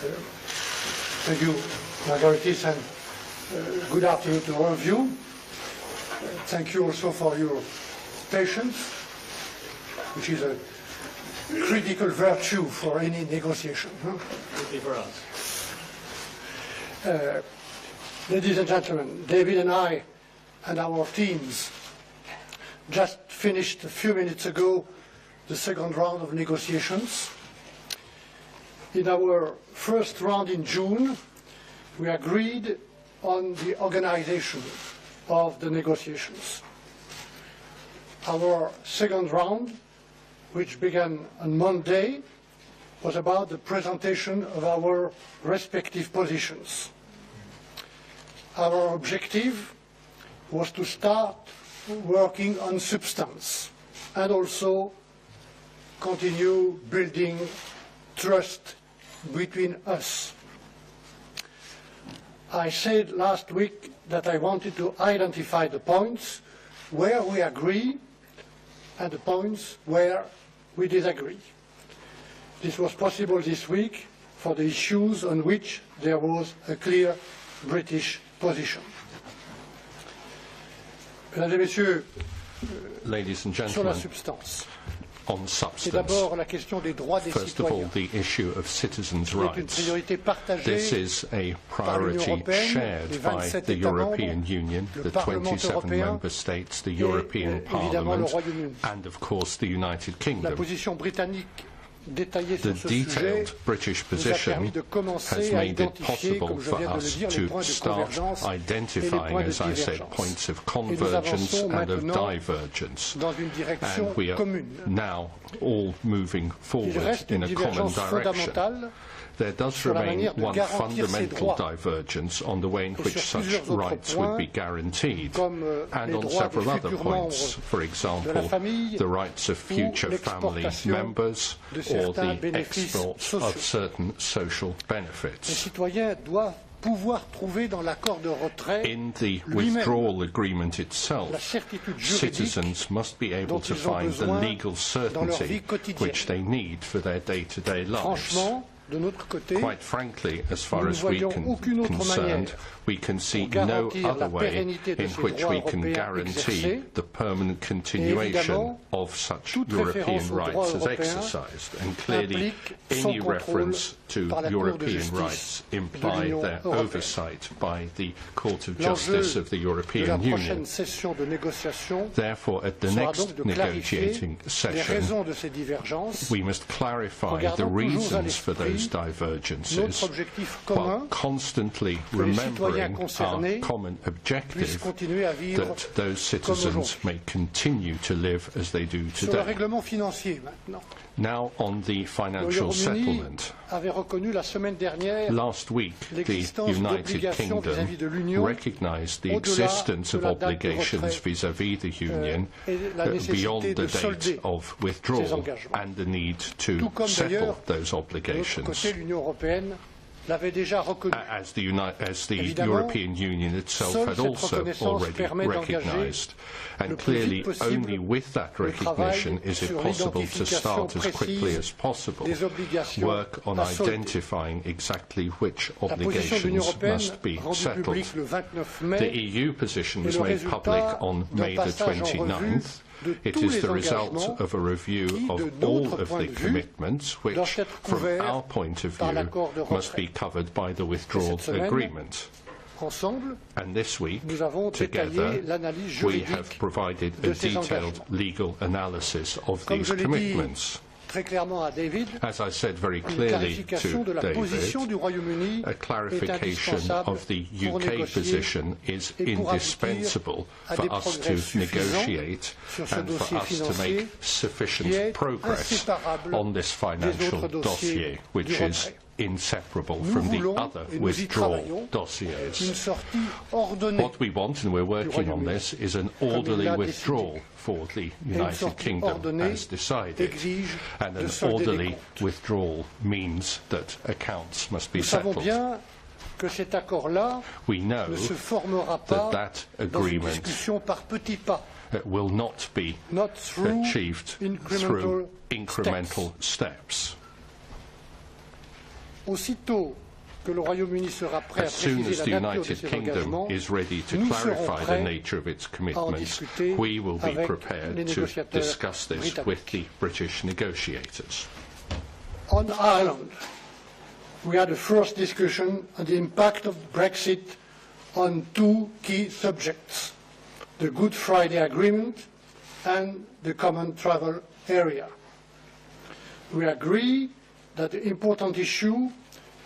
Thank you, Margaritis, and good afternoon to all of you. Thank you also for your patience, which is a critical virtue for any negotiation. For us. Ladies and gentlemen, David and I and our teams just finished a few minutes ago the second round of negotiations. In our first round in June, we agreed on the organization of the negotiations. Our second round, which began on Monday, was about the presentation of our respective positions. Our objective was to start working on substance and also continue building trust between us. I said last week that I wanted to identify the points where we agree and the points where we disagree. This was possible this week for the issues on which there was a clear British position. Mesdames et Messieurs, Ladies and sur la gentlemen, substance. on C'est substance. d'abord la question des droits des First of all, citoyens. the issue of citizens' C'est une rights. priorité partagée This is a par l'Union priority européenne, shared les by 27 the États membres, European Union, le the Parlement 27 européen member states, the et, European évidemment le Parliament, Royaume-Uni. and of course the United La Kingdom. position britannique détaillée The sur ce sujet detailed British nous a permis position de has commencer à made it identifier, possible comme je for viens de le us dire, les to points de start convergence et les identifying, points de as I said, divergence. points of Et nous convergence avançons and of maintenant divergence. dans une direction And we are commune. now all moving Il forward reste in une a common divergence direction. fondamentale There does sur la remain manière de one garantir ces fundamental droits divergence on the way in et which sur such plusieurs autres rights would be points, guaranteed, comme and les on droits des several other futurs points, membres for de la example, famille the rights of ou future family l'exportation members de or certains the bénéfices export sociaux. of certain social Les benefits. citoyens doivent pouvoir trouver dans l'accord de retrait In the lui-même withdrawal agreement la itself, certitude juridique citizens must be able dont to ils ont find the besoin legal dans leur vie certainty quotidienne. which they need for their day-to-day lives. Franchement, de notre côté, Quite frankly, as far nous ne as we voyons aucune autre concerned, manière we can see pour no garantir other la way pérennité de in ces which droits we can européens guarantee exercés. the permanent Et continuation évidemment, of such toute European référence aux droits rights as européens exercised. And clearly, implique son any contrôle reference to par la Cour de European justice rights de imply l'Union their européenne. oversight by the Court of L'enjeu Justice of the de la European prochaine Union. session de négociation Therefore, at the sera next donc de clarifier negotiating les session, raisons de ces divergences, we must clarify the regardant toujours à reasons for l'esprit those divergences, notre objectif while commun constantly que les citoyens remembering our concernés common puissent objective continuer à vivre that those comme citizens aujourd'hui. may continue to live as they do Sur le today. règlement financier maintenant. Now on the Le financial Royaume-Uni settlement. avait reconnu la semaine dernière Last week, the l'existence United d'obligations Kingdom vis-à-vis de l'Union recognized the au-delà existence de of la date de obligations retrait, vis-à-vis the Union et la nécessité beyond de the date solder of ces withdrawal engagements. and the need to Tout comme settle d'ailleurs, those de l'autre obligations. côté, l'Union européenne l'avait déjà reconnu. As the Évidemment, European Union itself seule had cette also reconnaissance already permet d'engager recognised. le And plus clearly, vite possible only with that le travail recognition is it sur possible to l'identification start as quickly précise as possible des obligations work on à solder. identifying exactly which La position de l'Union obligations européenne, must be rendue settled. publique le 29 The mai, EU position est was le made public résultat on d'un May the passage en revue 29th. de It tous is les the result engagements of a review qui, of de all notre of point the de vue, commitments which, doivent être from couverts our point of par view, l'accord de must retrait. be covered by the withdrawal cette semaine, agreement. ensemble, And this week, nous avons together, détaillé l'analyse we juridique have provided a de ces detailed engagements. legal analysis of Comme these je l'ai dit commitments. très clairement à David, As I said very une clearly clarification to de la position David, du Royaume-Uni a est clarification indispensable of the pour UK négocier position is et pour indispensable aboutir à for des us progrès to suffisants negotiate sur ce and for dossier us to financier make sufficient qui est progress inséparable on this financial autres dossiers dossier, which du is retrait. inseparable Nous from the voulons, other et nous y withdrawal travaillons, dossiers. une sortie ordonnée What we want, and we're working on Royaume-Uni, this, is an il orderly l'a withdrawal décidé. for the Et une United sortie Kingdom ordonnée as decided. exige And de an solder les orderly comptes. withdrawal means that accounts must be Nous savons settled. bien que cet accord-là We know ne se formera pas that dans une agreement discussion par petits pas, will not be not through achieved incremental through incremental steps. Aussitôt que le Royaume-Uni sera prêt à As soon préciser as the la nature de United ses Kingdom engagements, is ready to nous serons clarify the prêts nature of its à en commitments, discuter we will be avec les prepared to négociateurs discuss this with britanniques. the British negotiators. On Ireland, we had a first discussion on the impact of Brexit on two key subjects, the Good Friday Agreement and the Common Travel Area. We agree that the important issue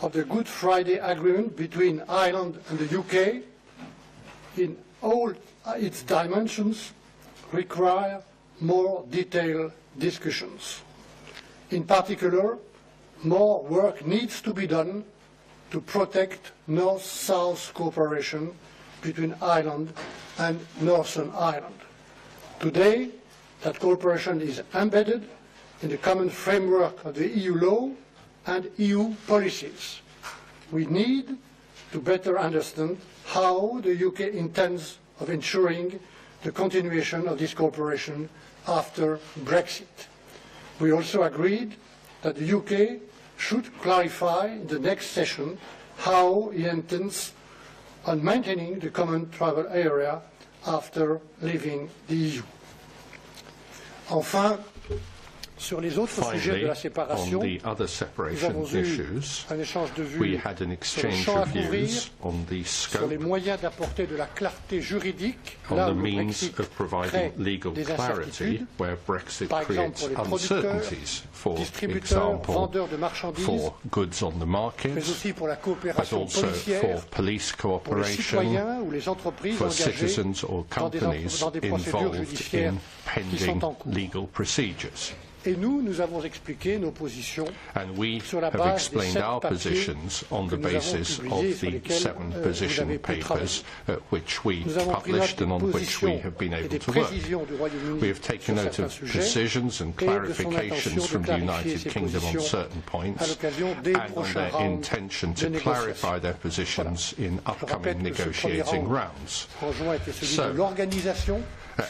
of the Good Friday Agreement between Ireland and the UK in all its dimensions require more detailed discussions. In particular, more work needs to be done to protect North-South cooperation between Ireland and Northern Ireland. Today, that cooperation is embedded in the common framework of the EU law and EU policies. We need to better understand how the UK intends of ensuring the continuation of this cooperation after Brexit. We also agreed that the UK should clarify in the next session how it intends on maintaining the common travel area after leaving the EU. Enfin, sur les autres sujets de Finally, la on séparation, the other nous separation avons eu issues, un échange de we vues had an sur le exchange champ à of couvrir, views on the sur les scope, moyens d'apporter de la clarté juridique, on là the où le means Brexit of crée providing legal des clarity incertitudes, where Brexit par exemple creates pour les producteurs, uncertainties, for distributeurs, example, vendeurs de marchandises, for goods on the market, mais aussi pour la but coopération also policière, for police pour les cooperation, citoyens ou les entreprises for engagées citizens or dans des companies procédures involved judiciaires in qui sont pending en cours. legal procedures. Et nous avons expliqué nos positions And we sur la have base des explained 7 our papiers positions on que the nous avons basis publiés, of sur the lesquels 7 vous position avez pu papers which we Nous avons pris note published and on des which we positions have been et able des to work. précisions du Royaume-Uni We have taken sur note certains of sujets decisions and et de son clarifications intention from de the clarifier United ses Kingdom on positions certain à points l'occasion des and on prochains their rounds intention de to clarify négociation. their positions in upcoming rappelle que ce premier negotiating round rounds. en juin était celui So, de l'organisation.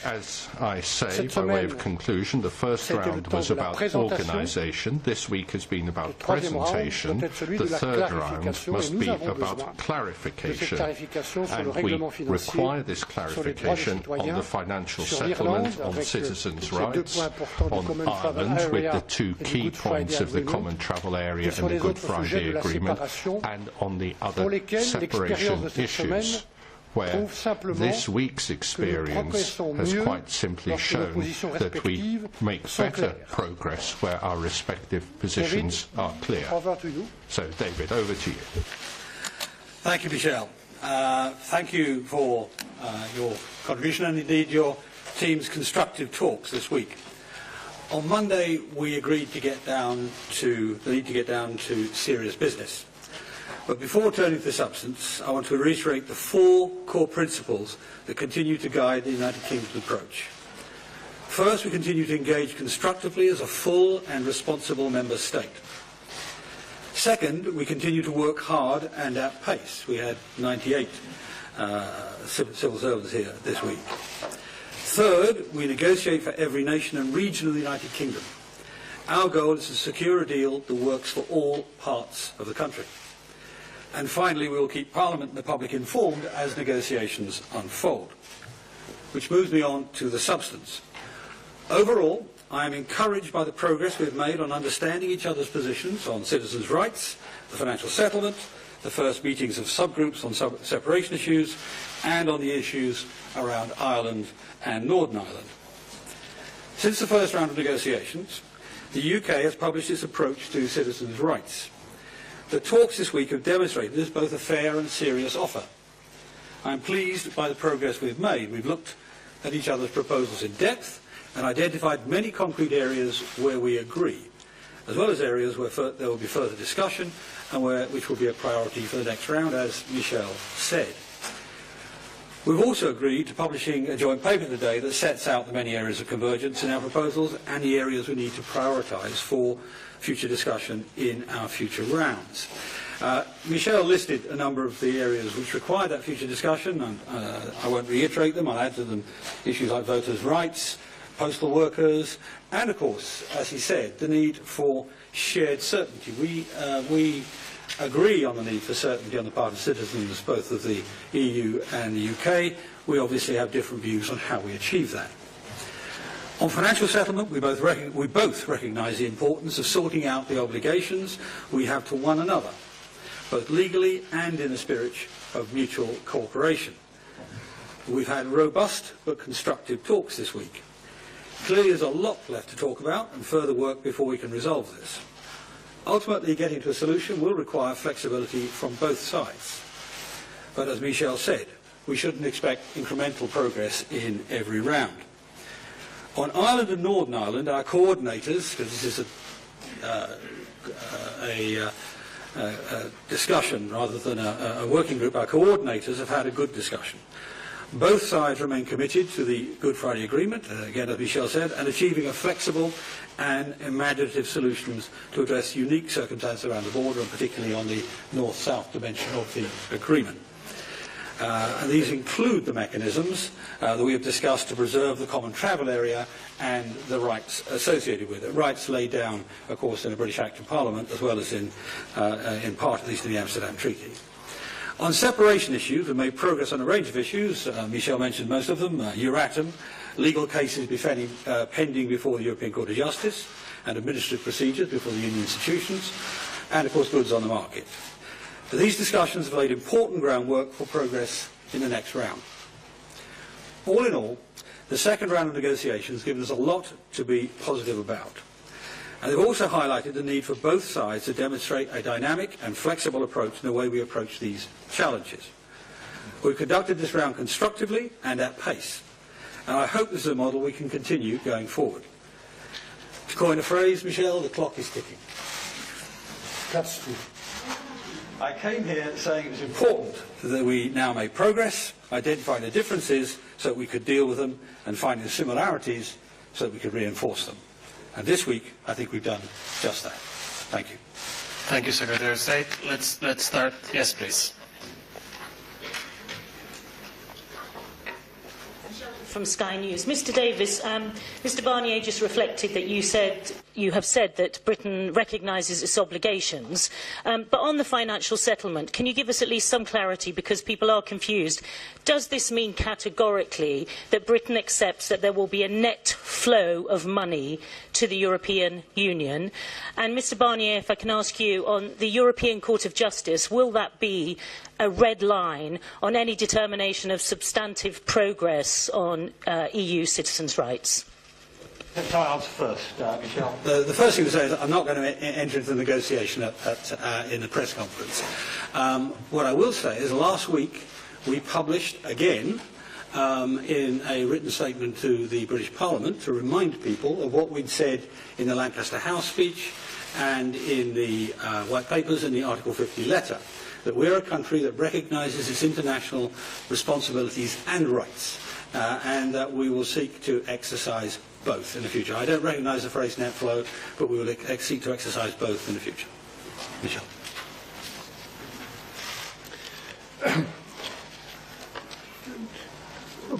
As I say, Cette by way semaine, of conclusion, the first c'était le round temps was de la about présentation. organisation. This week has been Le about troisième round presentation. doit être celui The de la third round clarification et must nous be avons about besoin de cette clarification. clarification sur le And we règlement financier, require this sur les droits des clarification on citoyens, the financial sur settlement, l'Irlande on avec citizens' ces deux rights, points importants du on Common Travel Ireland with Area the two et du key Good Friday points of the Agreement, Common Travel Area et sur and the les Good autres sujets Friday de la Agreement, séparation and on the pour other lesquels l'expérience de separation cette semaine issues, where prouve simplement this week's que nous experience progressons has mieux quite simply lorsque nos shown positions that we respectives make sont better claires. progress where our respective positions are clear. Over to you. So, David, over to you. Thank you, Michel. Thank you for your contribution and indeed your team's constructive talks this week. On Monday, we agreed to get down to the need to get down to serious business. But before turning to the substance, I want to reiterate the 4 core principles that continue to guide the United Kingdom's approach. First, we continue to engage constructively as a full and responsible member state. Second, we continue to work hard and at pace. We had 98 civil servants here this week. Third, we negotiate for every nation and region of the United Kingdom. Our goal is to secure a deal that works for all parts of the country. And finally, we will keep Parliament and the public informed as negotiations unfold. Which moves me on to the substance. Overall, I am encouraged by the progress we have made on understanding each other's positions on citizens' rights, the financial settlement, the first meetings of subgroups on separation issues, and on the issues around Ireland and Northern Ireland. Since the first round of negotiations, the UK has published its approach to citizens' rights. The talks this week have demonstrated this is both a fair and serious offer. I am pleased by the progress we have made. We've looked at each other's proposals in depth and identified many concrete areas where we agree, as well as areas where there will be further discussion and which will be a priority for the next round, as Michel said. We've also agreed to publishing a joint paper today that sets out the many areas of convergence in our proposals and the areas we need to prioritise for future discussion in our future rounds. Michel listed a number of the areas which require that future discussion, and I won't reiterate them. I'll add to them issues like voters' rights, postal workers, and of course, as he said, the need for shared certainty. We agree on the need for certainty on the part of citizens both of the EU and the UK, we obviously have different views on how we achieve that. On financial settlement, we both recognise the importance of sorting out the obligations we have to one another, both legally and in the spirit of mutual cooperation. We've had robust but constructive talks this week. Clearly there's a lot left to talk about and further work before we can resolve this. Ultimately, getting to a solution will require flexibility from both sides. But as Michel said, we shouldn't expect incremental progress in every round. On Ireland and Northern Ireland, our coordinators, because this is a discussion rather than a working group, our coordinators have had a good discussion. Both sides remain committed to the Good Friday Agreement, again as Michel said, and achieving a flexible and imaginative solutions to address unique circumstances around the border, and particularly on the north-south dimension of the agreement. And these include the mechanisms that we have discussed to preserve the common travel area and the rights associated with it. Rights laid down, of course, in a British Act of Parliament, as well as in part, at least in the Amsterdam Treaty. On separation issues, we've made progress on a range of issues. Michel mentioned most of them. Euratom, legal cases pending before the European Court of Justice, and administrative procedures before the Union institutions, and, of course, goods on the market. These discussions have laid important groundwork for progress in the next round. All in all, the second round of negotiations gives us a lot to be positive about. And they've also highlighted the need for both sides to demonstrate a dynamic and flexible approach in the way we approach these challenges. We've conducted this round constructively and at pace, and I hope this is a model we can continue going forward. To coin a phrase, Michel, the clock is ticking. That's true. I came here saying it was important that we now make progress, identifying the differences so that we could deal with them, and finding the similarities so that we could reinforce them. And this week, I think we've done just that. Thank you. Thank you, Secretary of State. Let's start. Yes, please. From Sky News. Mr Davis, Mr Barnier just reflected that you have said that Britain recognises its obligations, but on the financial settlement, can you give us at least some clarity, because people are confused? Does this mean categorically that Britain accepts that there will be a net flow of money to the European Union? And Mr Barnier, if I can ask you, on the European Court of Justice, will that be a red line on any determination of substantive progress on EU citizens' rights? Can I answer first, Michel? The first thing to say is that I'm not going to enter into the negotiation in the press conference. What I will say is last week we published again in a written statement to the British Parliament to remind people of what we'd said in the Lancaster House speech and in the White Papers and the Article 50 letter, that we're a country that recognises its international responsibilities and rights, and that we will seek to exercise both in the future. I don't recognise the phrase net flow, but we will seek to exercise both in the future. Michel.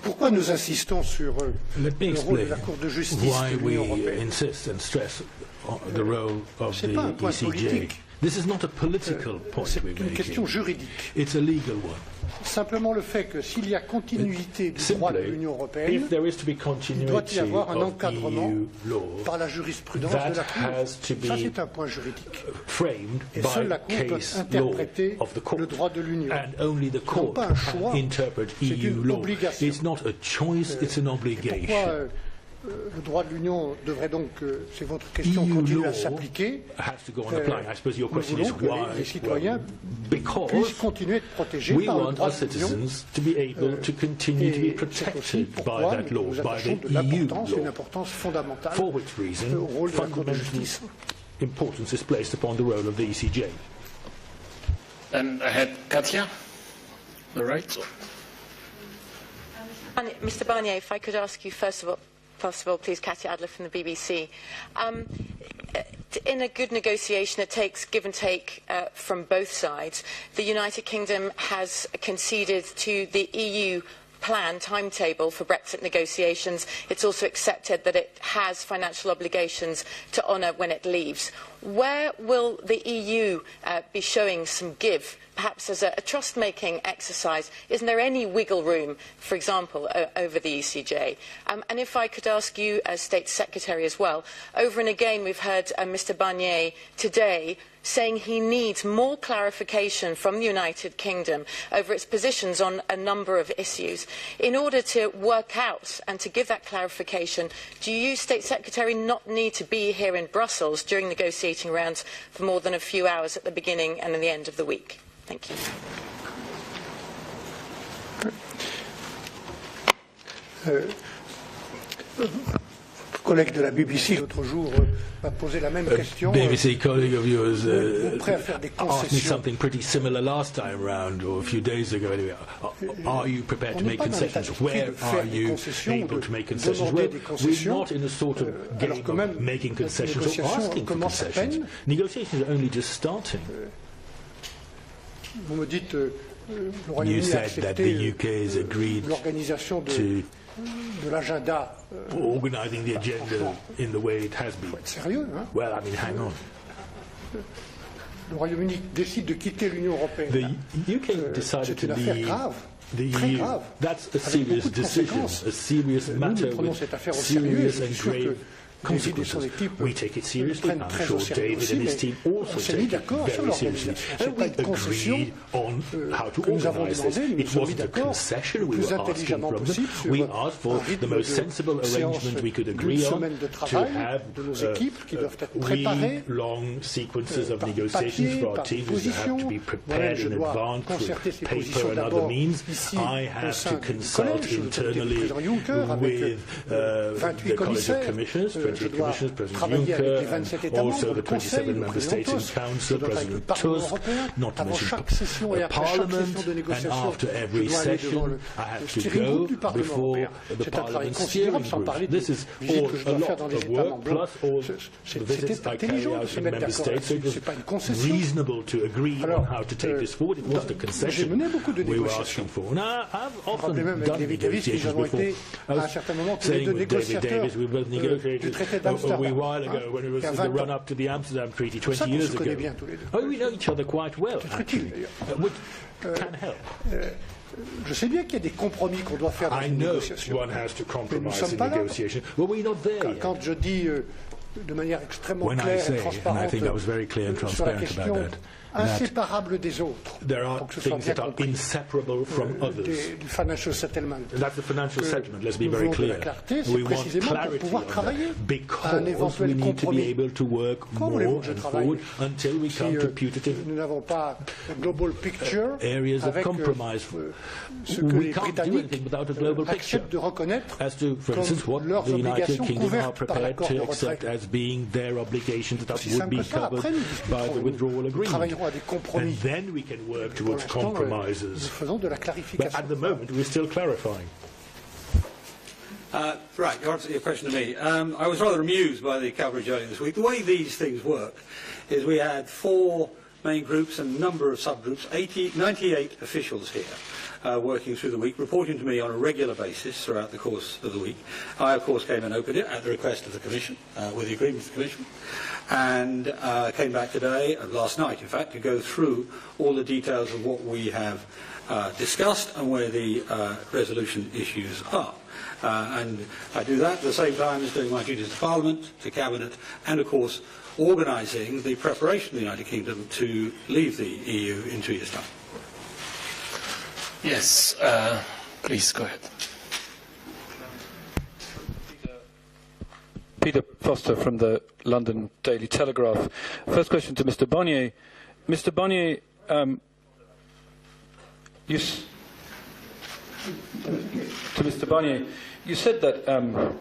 Pourquoi nous insistons sur Let me le rôle de explain la Cour de justice why de l'Union we européenne? insist and stress on the role of the C'est pas un point ECJ. politique. This is not a political point C'est we're une question making. juridique. It's a legal one. Simplement le fait que s'il y a continuité du droit de Simply, l'Union européenne, if there is to be il doit y continuity avoir un of encadrement EU law, par la jurisprudence de la that Cour. has to Ça, be c'est un point juridique. framed Et seule la by Cour peut case law interpréter of the court, le droit de l'Union. and only the court pas un choix, can interpret c'est EU une law. obligation. It's not a choice, it's an Pourquoi obligation. le droit de l'Union devrait donc, c'est votre question, EU continuer à law s'appliquer? has to go on applying. I suppose your Nous question is voulons que why. les citoyens Because puissent continuer de protéger we par le want droit our de l'Union. citizens to be able to continue to be Et c'est aussi protected by pourquoi that law, nous by attachons the de l'importance, EU une law. importance fondamentale For which reason, au rôle de la Cour de fundamental justice. importance is placed upon the role of the ECJ. And ahead, Katja. The right. Mr Barnier, if I could ask you first of all, please, Katja Adler from the BBC. In a good negotiation, it takes give and take from both sides. The United Kingdom has conceded to the EU plan timetable for Brexit negotiations. It's also accepted that it has financial obligations to honour when it leaves. where will the EU be showing some give, perhaps as a trust-making exercise? Isn't there any wiggle room, for example, over the ECJ? And if I could ask you as State Secretary as well, over and again we've heard Mr Barnier today saying he needs more clarification from the United Kingdom over its positions on a number of issues. In order to work out and to give that clarification, do you, State Secretary, not need to be here in Brussels during negotiating rounds for more than a few hours at the beginning and at the end of the week? Thank you. Collègue de la BBC l'autre jour m'a posé la même question. BBC colleague of yours Prêt à faire des asked me concessions. something pretty similar last time round, or a few days ago anyway. Are you prepared to make concessions? Where are you able to make concessions? We're not in a sort of game of making concessions or asking for concessions. Negotiations are only just starting. Vous me dites le You Royaume-Uni a said that the UK has accepté agreed l'organisation to de l'agenda. organising the agenda in the way it has been. Faut être sérieux, hein? Well, I mean, hang on. Le Royaume-Uni décide de quitter l'Union européenne. The UK decided C'est to une affaire leave grave. the Très EU. grave, That's a avec serious beaucoup de decision, conséquences. a serious Nous matter prenons with cette affaire au sérieux et serious je and suis sûr grave que David et son consequences. équipe We take it le seriously. prennent I'm très sure au sérieux David aussi, and his mais team also on s'est take mis it d'accord sur very seriously. l'organisation. C'est And pas we une concession. agreed on how to que nous avons organise this. demandé, nous It nous sommes mis wasn't a d'accord concession le we plus were asking intelligemment from them. possible sur We un asked for rythme the most de sensible séance arrangement we could d'une agree on semaine de to travail have de nos équipes qui doivent être préparées week-long sequences of par negotiations papier, for our par teams that have position. to be Moi-même, prepared je in dois advance concerter with ces paper positions and other d'abord means. ici I au have sein to du consult collège, sous l'autorité du internally président Juncker, avec with 28 the College of commissaires. Commissioners, Je 28 dois commissioners, President travailler avec les Juncker, 27 États and membres, also le the Conseil, 27 le member président states in Tusk. Council, Je dois avec le President Parlement Tusk, européen. not to Avant mention chaque session et the après chaque Parliament, session de and négociation, after je every dois aller devant session, le I have to steering group go du Parlement before européen. the C'est un travail Parliament considérable, steering sans parler group. des This is visites que je all dois a faire lot dans les of États work, membres. plus all the visits C'était I carry intelligent de out se in mettre member d'accord states. So it là-dessus. was C'est pas une concession. reasonable to agree on Alors, how to take this forward. It wasn't a j'ai concession mené beaucoup de we were négociations. asking for. Now, I've often rappelez même avec done David Davis que nous negotiations avons before. été I à un was certain moment tous les saying deux with David négociateurs Davis, we both du negotiated traité a d'Amsterdam. wee while ago when it was Il y a in 20 the ans. run-up to the Amsterdam Treaty C'est pour 20 ça qu'on years se connaît ago. bien tous les deux. Oh, we know each other quite well, C'est utile, actually. d'ailleurs. Which can help. Je sais bien qu'il y a des compromis qu'on doit faire dans I une know négociation. one has to Mais nous ne compromise sommes in pas là. negotiation. Well, we're not there yet. Quand je dis de manière extrêmement When I claire say, et and I transparente think I was very clear and sur la transparent question about that, inséparable des autres, there are pour que ce soit things bien that are compris, inseparable from others. du financial settlement. That's the financial Que settlement, let's be nous very voulons de la clear. clarté, c'est We want précisément pour clarity pouvoir on travailler that à un because we éventuel need to be compromis. able to work Comment more voulez-vous que je and travaille forward until we si come to putative nous n'avons pas le global picture areas of avec compromise. ce que We les can't do Britanniques anything without a global picture. acceptent de reconnaître As to, for instance, what comme leurs the United obligations Kingdom are couvertes par prepared l'accord de to retrait. accept as being their obligations that Aussi would simple be que ça. covered Après, nous by the discuterons, withdrawal nous agreement. travaillerons à des And compromis. then we can work Pour towards l'instant, nous compromises. faisons de la But clarification. at the moment, we're still clarifying. Right, to answer your question to me. I was rather amused by the coverage earlier this week. The way these things work is we had 4 main groups and a number of subgroups, 98 officials here working through the week, reporting to me on a regular basis throughout the course of the week. I, of course, came and opened it at the request of the Commission, with the agreement of the Commission, and came back today, last night in fact, to go through all the details of what we have discussed and where the resolution issues are. And I do that at the same time as doing my duties to Parliament, to Cabinet, and of course organising the preparation of the United Kingdom to leave the EU in 2 years' time. Yes, please go ahead. Peter Foster from the London Daily Telegraph. First question to Mr. Barnier. Mr. Barnier, you said that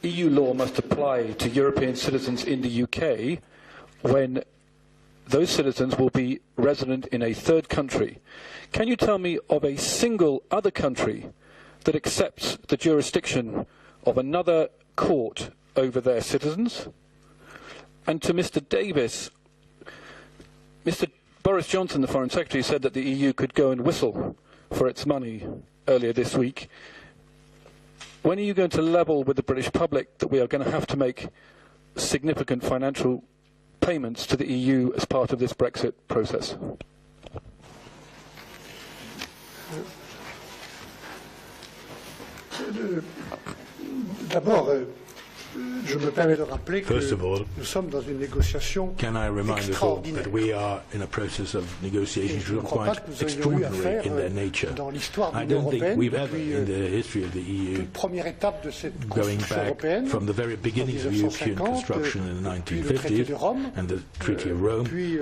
EU law must apply to European citizens in the UK when those citizens will be resident in a third country. Can you tell me of a single other country that accepts the jurisdiction of another court over their citizens? And to Mr. Davis, Mr. Boris Johnson, the Foreign Secretary, said that the EU could go and whistle for its money earlier this week. When are you going to level with the British public that we are going to have to make significant financial payments to the EU as part of this Brexit process? D'abord, je me permets de rappeler que First of all, nous sommes dans une négociation can I remind us all extraordinaire. that we are in a process of negotiations Je ne which crois are pas quite que nous ayons eu extraordinary affaire in their nature. dans l'histoire de I l'Union don't think européenne we've ever, depuis in the history of the EU, toute première étape de cette going construction back européenne, from the very beginning of European 1950, construction in the puis le traité 1950s de Rome, and the Treaty of Rome, puis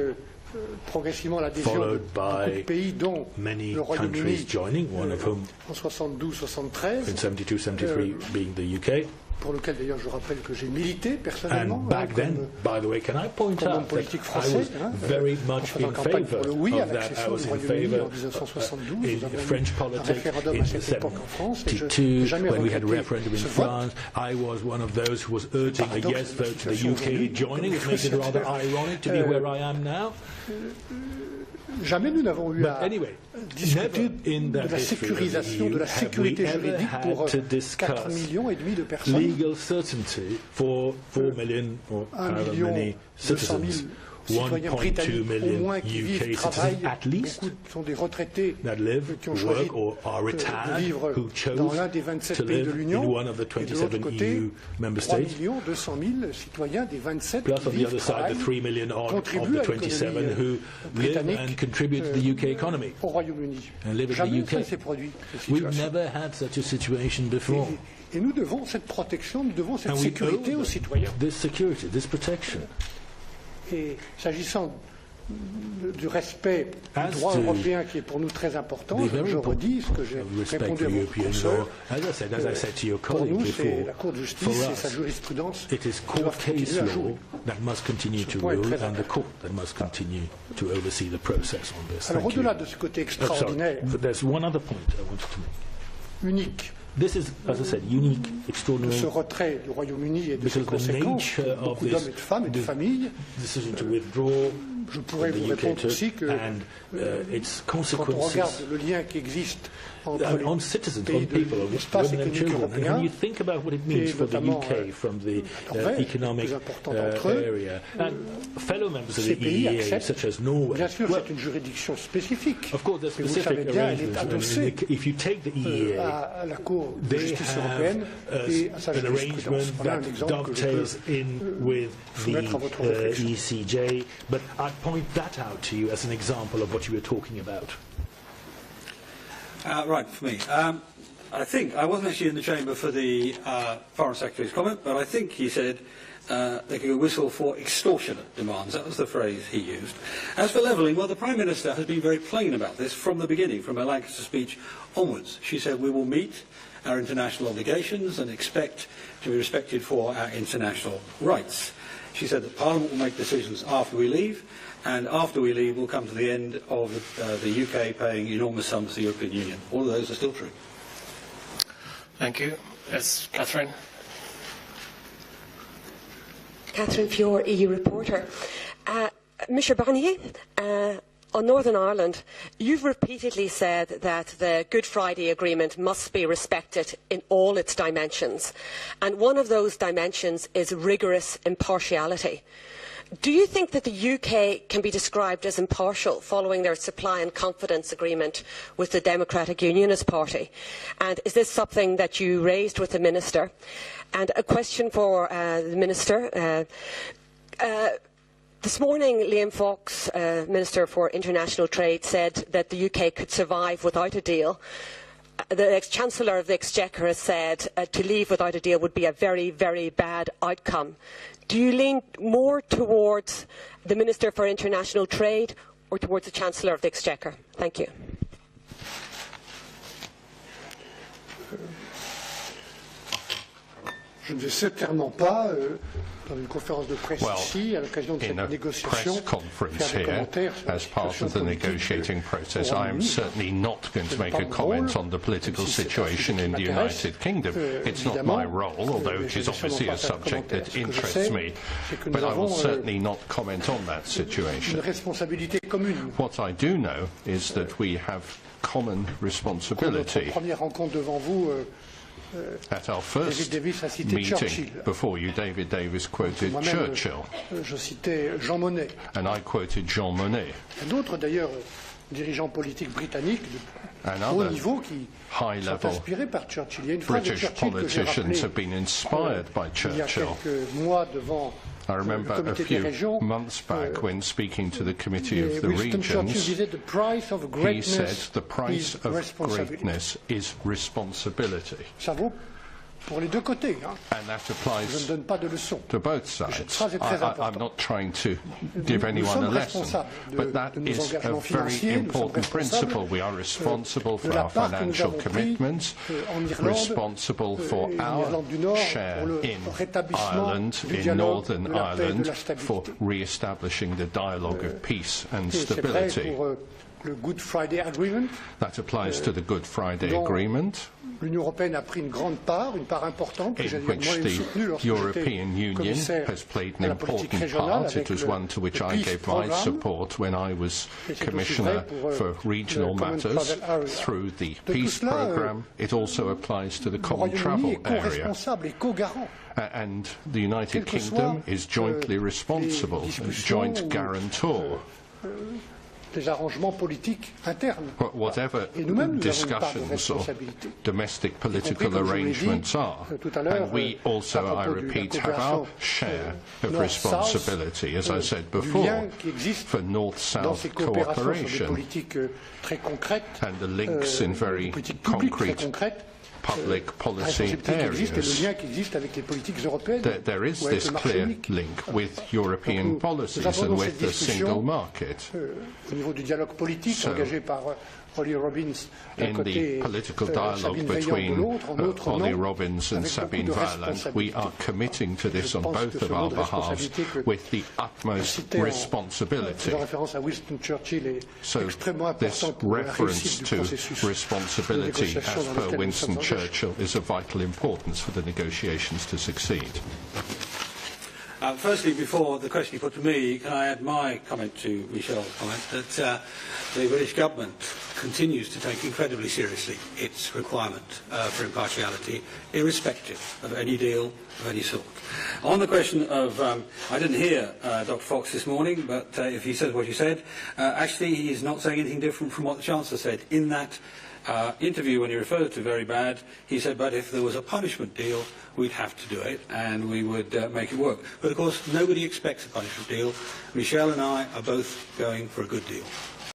progressivement l'adhésion de followed beaucoup de by pays, dont many le countries Royaume-Uni joining, one of whom en 72-73, in 72-73 being the UK. pour lequel d'ailleurs je rappelle que j'ai milité personnellement. And back then, by the way, can I point comme homme out that politique I français, was very en much faisant in campagne pour favour le oui à of that. I l'accession was du in Royaume-Uni favour en 1972. in Nous avons French eu un politics référendum in à cette époque en France et je n'ai 72 jamais when we had a regretté referendum in ce vote. France. I was one of those who was urging a Paradoxe yes de la vote to the situation UK aujourd'hui, joining, which comme makes it rather ironic to be where I am now. Jamais nous n'avons eu But à anyway, discuter never in de that la history of sécurisation, the de la EU have we sécurité ever juridique pour had to 4,5 discuss millions de personnes. legal certainty for 4 million or 1 however million many 200 000 citizens. citoyens 1.2 britanniques au million moins qui vivent, UK travaillent, citizens at least beaucoup sont des retraités that live, qui ont choisi work or are de retired, vivre who chose dans l'un des 27 to pays de live in l'Union, one of the et de l'autre 27 côté, EU member 3 states. 200 000 citoyens des 27 Plus qui on the vivent, other side, travaillent, the 3 million odd of contribuent the à 27 l'économie who live britannique, and contribute to the UK economy. au Royaume-Uni. And live in Jamais the ça ne UK. s'est produit, cette We've situation. never had such a situation before. Et nous devons cette protection, nous devons cette And we sécurité owe aux citoyens. this security, this protection. Et s'agissant du respect As du droit to européen qui est pour nous très important, the very je redis ce que j'ai respect répondu à for votre European consoeur. law, as I said to your Pour colleague nous, c'est before, la Cour de justice for et sa us, jurisprudence it is qui court doivent case continuer à law jouer. that must continue to point est rule très and the court that must continue to oversee the process on this. Alors Thank you. au-delà de ce côté Oh, sorry, extraordinaire, but there's one other point I wanted to make. unique, This is, as I said, unique, de extraordinary ce retrait du Royaume-Uni et de ses because the conséquences nature pour of beaucoup d'hommes et this de femmes et de familles, decision to withdraw je pourrais from vous the UK répondre took aussi que and its quand on regarde consequences le lien qui existe entre on les citizens, pays on de people, on l'espace women and économique children. And when européen, you think about what it means et for the notamment, UK from the Norvège, economic le plus important d'entre eux, area, and fellow members of ces the pays EEA, acceptent. such as Norway, Bien sûr, well, c'est une juridiction spécifique. of course, there's Mais vous le savez specific bien, elle est arrangements. adossée If you take the EEA, à la Cour de they justice have européenne et à sa an jurisprudence. arrangement Voilà un that exemple que je peux dovetails in with soumettre à votre réflexion. the ECJ, but I'd point that out to you as an example of what you were talking about. Right, for me. I think, I wasn't actually in the chamber for the Foreign Secretary's comment, but I think he said they could whistle for extortionate demands. That was the phrase he used. As for levelling, well, the Prime Minister has been very plain about this from the beginning, from her Lancaster speech onwards. She said we will meet our international obligations and expect to be respected for our international rights. She said that Parliament will make decisions after we leave, and after we leave we'll come to the end of the UK paying enormous sums to the European Union. All of those are still true. Thank you. Yes, Catherine. Catherine Fiore, EU reporter. Mr Barnier, on Northern Ireland, you've repeatedly said that the Good Friday Agreement must be respected in all its dimensions, and one of those dimensions is rigorous impartiality. Do you think that the UK can be described as impartial following their supply and confidence agreement with the Democratic Unionist Party? And is this something that you raised with the Minister? And a question for the Minister. This morning, Liam Fox, Minister for International Trade, said that the UK could survive without a deal. The ex-Chancellor of the Exchequer has said to leave without a deal would be a very, very bad outcome. Do you lean more towards the Minister for International Trade or towards the Chancellor of the Exchequer? Thank you. Je ne vais certainement pas, dans une conférence de presse ici, à l'occasion de in cette a négociation, press conference faire des here, commentaires sur la as part situation of the politique negotiating process, au I am Royaume-Uni. certainly not going to make a comment on the political situation in the United Kingdom. It's not my role, although it is obviously a subject that interests me, but I will certainly not comment on that situation. Une responsabilité commune. What I do know is that we have common Notre responsibility. première rencontre devant vous At our first David Davis a cité meeting Churchill. before you, David Davis quoted Moi-même, Churchill, je citais Jean Monnet. and I quoted Jean Monnet. Il y a d'autres, d'ailleurs, dirigeants politiques britanniques And de haut other niveau qui sont high-level inspirés par Churchill. Il y a une phrase de British Churchill que j'ai politicians rappelée have been inspired by il y a Churchill. quelques mois devant I le remember a comité des few régions. months back when speaking to the Committee of the Winston Churchill Regions, disait the price of he greatness said the price is of responsibility. greatness is responsibility. Ça vaut pour les deux côtés. Hein. And that Je applies ne donne pas de leçons. to both Cette sides. phrase est très I'm importante. not trying to give Nous anyone sommes a lesson, responsables but that de nos is a engagements very financiers, nous sommes important principle. We are responsible de for la our part que nous financial avons pris, commitments, en Irlande, responsible for et en our Irlande du Nord, share pour le in rétablissement Ireland, du in dialogue, Northern de la paix et de Ireland, la stabilité. for re-establishing the dialogue of peace and Et c'est vrai stability. pour le Good Friday Agreement. That applies to the Good Friday dont Agreement, L'Union européenne a pris une part importante, que j'ai in which moi-même the soutenue lorsque European j'étais Union commissaire has played à an la politique important régionale part. avec It was one to which le I Peace gave my Programme. support when I was Et c'est aussi Commissioner vrai pour, for le Regional Common Matters Travel Area. through the De tout Peace cela, Programme. It also applies to the Le Common Royaume-Uni Travel est Area. co-responsable et co-garant. And the United Quel que Kingdom soit, is jointly responsible, les as discussions joint ou, guarantor. Des arrangements politiques internes. Whatever Et nous-mêmes, nous avons une part de discussions or responsabilité. domestic political comme je vous l'ai dit, arrangements are. tout à l'heure, And we also, à I propos de la repeat, have our coopération, share of North-South, responsibility, as I said du before, lien qui existe for dans North-South ces coopérations sur des cooperation politiques très concrètes, and the links in des very politiques publiques très concrete concrètes, public la policy responsabilité qui existe et le areas. lien qui existe avec les politiques européennes There is ou avec this le marché clear unique. link with European nous policies abordons and with cette the discussion, single market. Au niveau du dialogue politique So, engagé par Holly Robbins d'un In côté the et political dialogue Sabine Veillant de between l'autre, en notre Holly nom, Robbins and avec Sabine beaucoup de Weiland, we responsabilité. are committing to this Je on pense both que of ce our mot de behalves responsabilité que with the utmost cité en responsibility. faisant référence à Winston Churchill est So extrêmement this important pour la reference réussite du to processus de responsibility, négociation as dans per lequel nous Winston sommes engagés. Churchill, is of vital importance for the negotiations to succeed. Firstly, before the question you put to me, can I add my comment to Michel's comment that the British government continues to take incredibly seriously its requirement for impartiality, irrespective of any deal of any sort. On the question of, I didn't hear Dr. Fox this morning, but if he said what he said, actually he is not saying anything different from what the Chancellor said. In that interview, when he referred to very bad, he said, but if there was a punishment deal, we'd have to do it, and we would make it work. But of course, nobody expects a punishment deal. Michel and I are both going for a good deal.